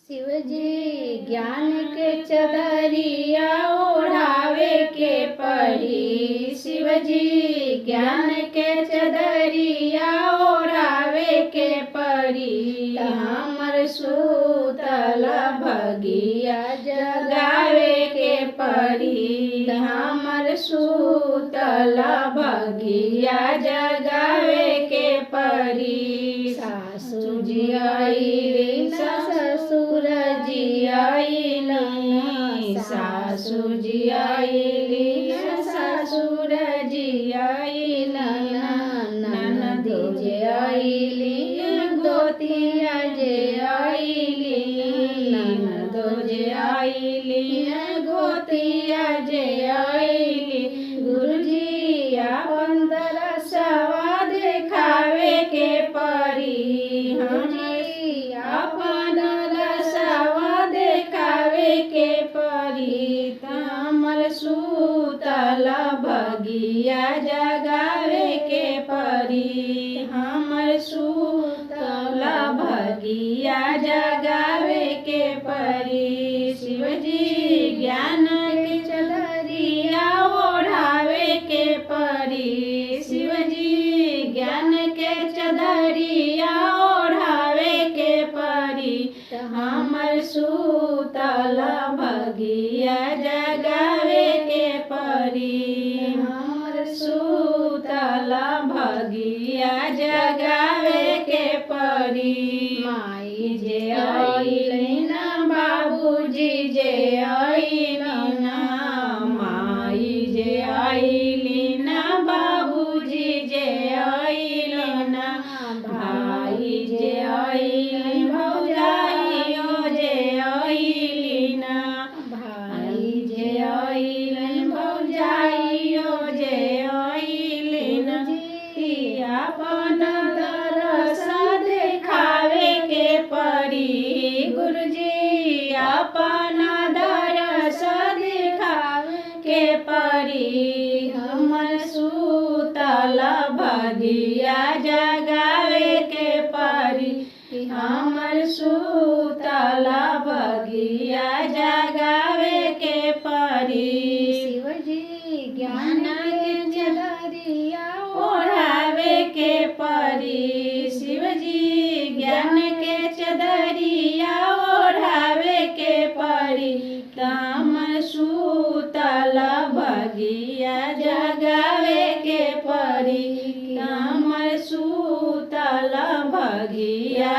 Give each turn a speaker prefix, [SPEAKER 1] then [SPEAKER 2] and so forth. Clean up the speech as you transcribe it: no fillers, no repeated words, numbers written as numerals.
[SPEAKER 1] शिवजी ज्ञान के चदरिया ओढ़ावे के पड़ी। शिवजी ज्ञान के चदरिया ओढ़ावे के पड़ी। हमर सूतल भगिया जगावे के पड़ी। हमर सूतल भगिया जगावे के पड़ी। सासू जी आइली ससुर जी आइली। सासू जी आइली ससुर जी आइली। ननद जे आइली गोतिया जे आइली। ननद जे आइली गोतिया जे आइली। गुरुजी आपन दरसवा देखावे के पड़ी। हमरी आपन दरसवा देखावे के पड़ी। हमर सूतल भगिया जगावे के पड़ी। हमर सूतल भगिया जगावे के पड़ी। शिवजी ज्ञान के चदरिया ओढ़ावे के पड़ी। शिवजी ज्ञान के चदरिया ओढ़ावे के पड़ी। हमर सूतल भगिया जगावे के पड़ी। हमर सूतल भगिया जगावे के पड़ी। माई जे आइली ना बाबूजी जे आइली ना। माई जे आइली ना बाबूजी जे आइली ना। भाई जे आइली भौजाइयो जे आइली ना। भाई जे आइली भौजाइयो जे आइली ना। आपन दरस देखावे के पड़ी। गुरुजी आपन दरस देखावे के पड़ी। हमर सूतल भगिया जगावे के पड़ी। हमर सूतल भगिया जगावे के पड़ी। शिवजी ज्ञान के चदरिया ओढ़ावे के पड़ी। शिवजी ज्ञान के चदरिया ओढ़ावे के पड़ी। हमर सूतल भगिया जगावे के पड़ी। हमर सूतल भगिया